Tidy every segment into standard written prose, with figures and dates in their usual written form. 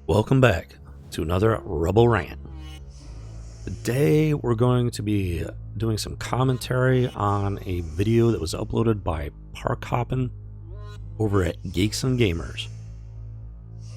Welcome back to another Rebel Rant. Today we're going to be doing some commentary on a video that was uploaded by Park Hoppin over at Geeks and Gamers.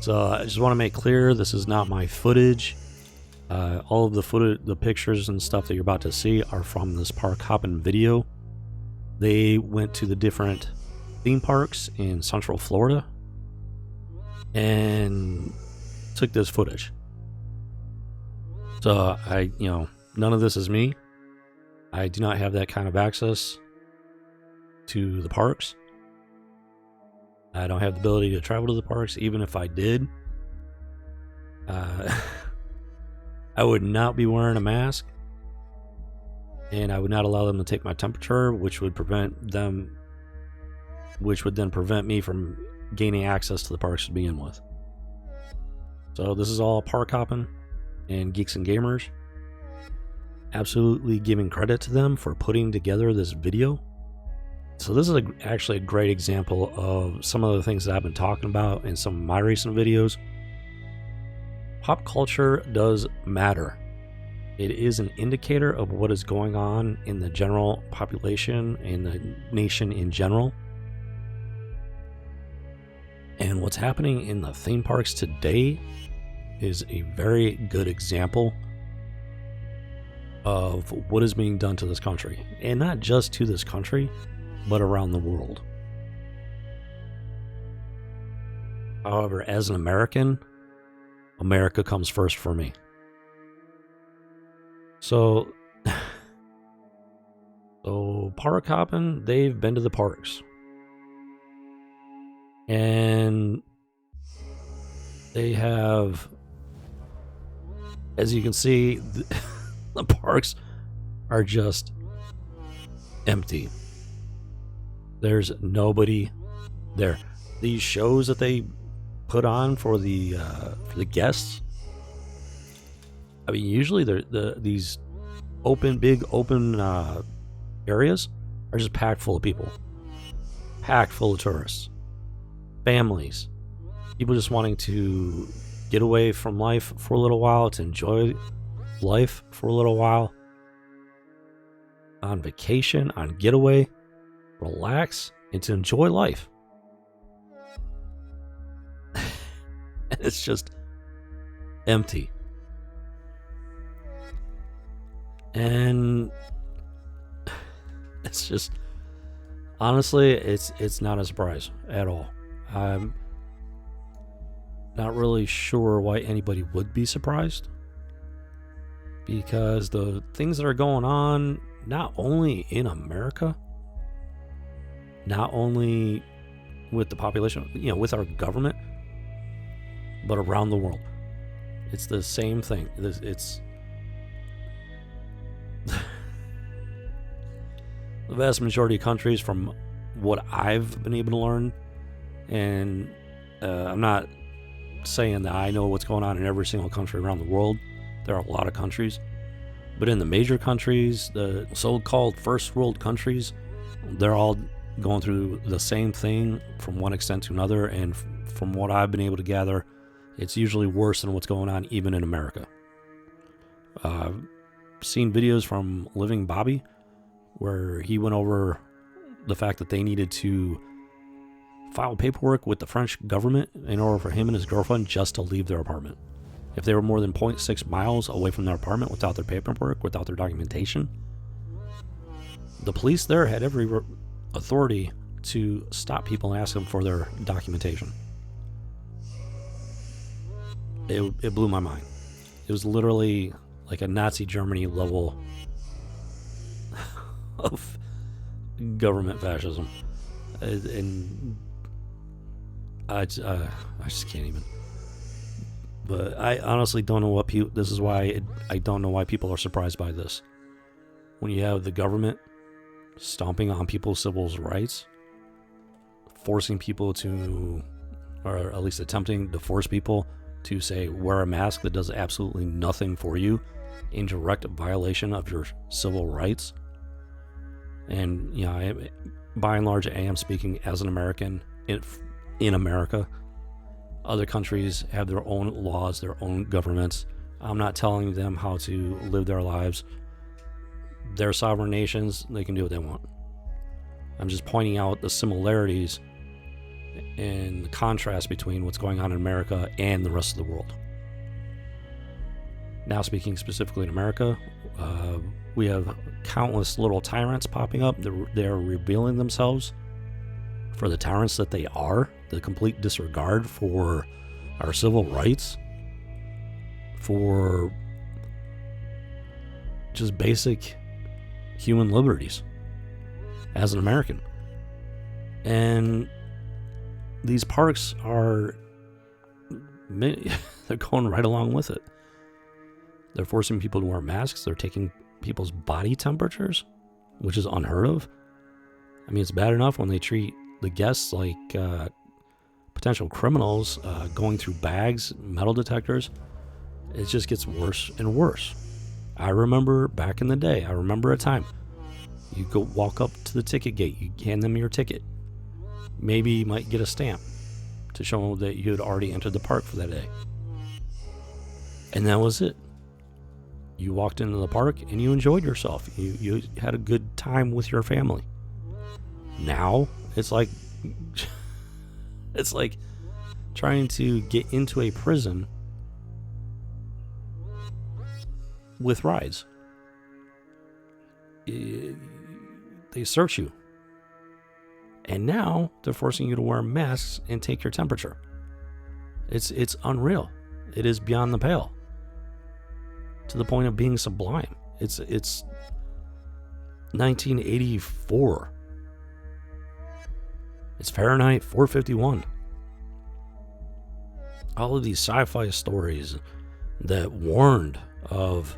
So I just want to make clear this is not my footage. All of the pictures and stuff that you're about to see are from this Park Hoppin video. They went to the different theme parks in Central Florida and took this footage. So none of this is me. I do not have that kind of access to the parks. I don't have the ability to travel to the parks. Even if I did, I would not be wearing a mask, and I would not allow them to take my temperature, which would then prevent me from gaining access to the parks to begin with. So this is all Park Hoppin and Geeks and Gamers. Absolutely giving credit to them for putting together this video. So this is actually a great example of some of the things that I've been talking about in some of my recent videos. Pop culture does matter. It is an indicator of what is going on in the general population and the nation in general. And what's happening in the theme parks today is a very good example of what is being done to this country. And not just to this country, but around the world. However, as an American, America comes first for me. So Park Hoppin, they've been to the parks. And they have, as you can see, the parks are just empty. There's nobody there. These shows that they put on for the guests, I mean, usually these big open areas are just packed full of people, packed full of tourists, families, people just wanting to get away from life for a little while, to enjoy life for a little while, on vacation, on getaway, relax, and to enjoy life. And it's just empty. And it's just, honestly, it's not a surprise at all. I'm not really sure why anybody would be surprised, because the things that are going on, not only in America, not only with the population, with our government, but around the world, it's the same thing. It's the vast majority of countries, from what I've been able to learn, and I'm not saying that I know what's going on in every single country around the world. There are a lot of countries, but in the major countries, the so-called first world countries, they're all going through the same thing from one extent to another, and from what I've been able to gather, it's usually worse than what's going on even in America. I've seen videos from Living Bobby where he went over the fact that they needed to file paperwork with the French government in order for him and his girlfriend just to leave their apartment. If they were more than 0.6 miles away from their apartment without their paperwork, without their documentation, the police there had every authority to stop people and ask them for their documentation. It blew my mind. It was literally like a Nazi Germany level of government fascism. And I just can't even. But I honestly don't know what people. This is why I don't know why people are surprised by this. When you have the government stomping on people's civil rights, forcing people to, or at least attempting to force people to say wear a mask that does absolutely nothing for you, in direct violation of your civil rights. And by and large, I am speaking as an American in America. Other countries have their own laws, their own governments. I'm not telling them how to live their lives. They're sovereign nations. They can do what they want. I'm just pointing out the similarities and the contrast between what's going on in America and the rest of the world. Now, speaking specifically in America, we have countless little tyrants popping up. They're revealing themselves for the tyrants that they are, the complete disregard for our civil rights, for just basic human liberties as an American. And these parks are, they're going right along with it. They're forcing people to wear masks. They're taking people's body temperatures, which is unheard of. I mean, it's bad enough when they treat the guests like potential criminals, going through bags, metal detectors. It just gets worse and worse. I remember back in the day, I remember a time you go walk up to the ticket gate, you hand them your ticket. Maybe you might get a stamp to show that you had already entered the park for that day. And that was it. You walked into the park and you enjoyed yourself. You had a good time with your family. Now it's like trying to get into a prison with rides. They search you. And now they're forcing you to wear masks and take your temperature. It's unreal. It is beyond the pale. To the point of being sublime. It's 1984. It's Fahrenheit 451. All of these sci-fi stories that warned of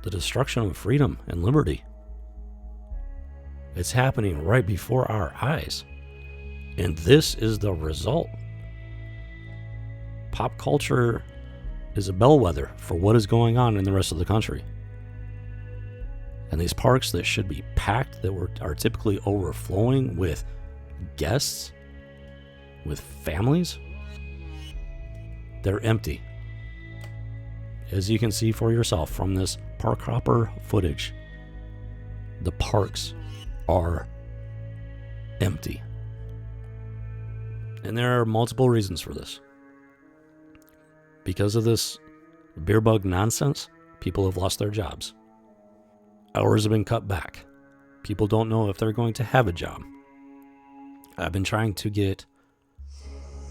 the destruction of freedom and liberty. It's happening right before our eyes. And this is the result. Pop culture is a bellwether for what is going on in the rest of the country. And these parks that should be packed, that are typically overflowing with guests, with families, they're empty. As you can see for yourself from this park hopper footage, the parks are empty. And there are multiple reasons for this. Because of this beer bug nonsense, people have lost their jobs. Hours have been cut back. People don't know if they're going to have a job. I've been trying to get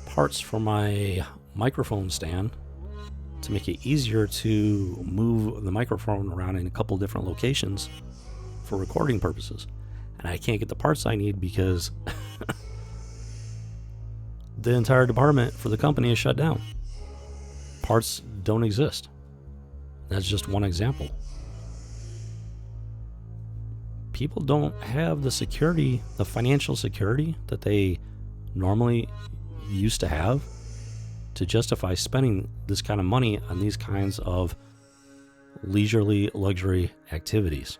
parts for my microphone stand to make it easier to move the microphone around in a couple different locations for recording purposes. And I can't get the parts I need because the entire department for the company is shut down. Parts don't exist. That's just one example. People don't have the security, the financial security that they normally used to have to justify spending this kind of money on these kinds of leisurely luxury activities.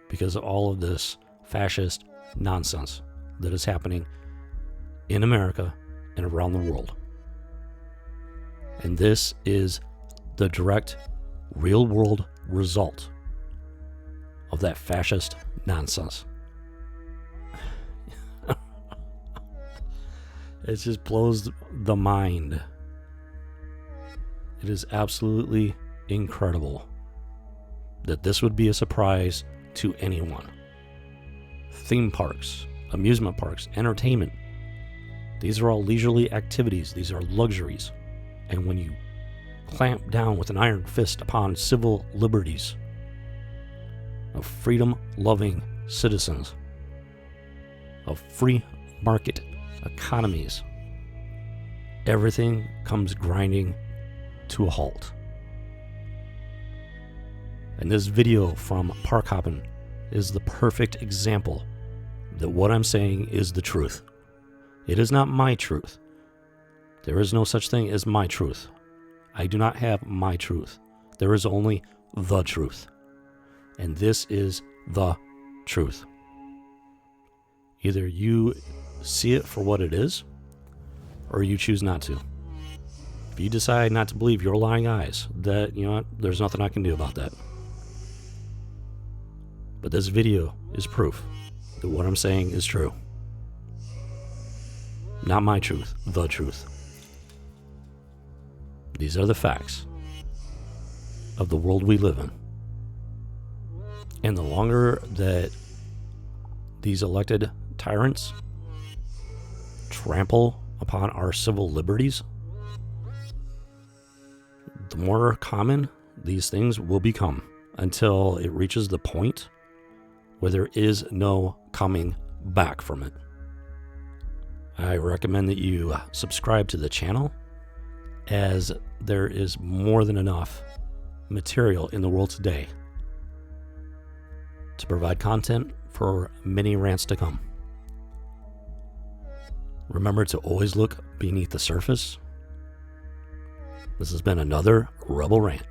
Because of all of this fascist nonsense that is happening in America and around the world. And this is the direct, real-world result of that fascist nonsense. It just blows the mind. It is absolutely incredible that this would be a surprise to anyone. Theme parks, amusement parks, entertainment. These are all leisurely activities. These are luxuries. And when you clamp down with an iron fist upon civil liberties of freedom-loving citizens, of free market economies, everything comes grinding to a halt. And this video from Park Hoppin' is the perfect example that what I'm saying is the truth. It is not my truth. There is no such thing as my truth. I do not have my truth. There is only the truth. And this is the truth. Either you see it for what it is, or you choose not to. If you decide not to believe your lying eyes, that, you know what, there's nothing I can do about that. But this video is proof that what I'm saying is true. Not my truth, the truth. These are the facts of the world we live in. And the longer that these elected tyrants trample upon our civil liberties, the more common these things will become, until it reaches the point where there is no coming back from it. I recommend that you subscribe to the channel, as there is more than enough material in the world today to provide content for many rants to come. Remember to always look beneath the surface. This has been another Rebel Rant.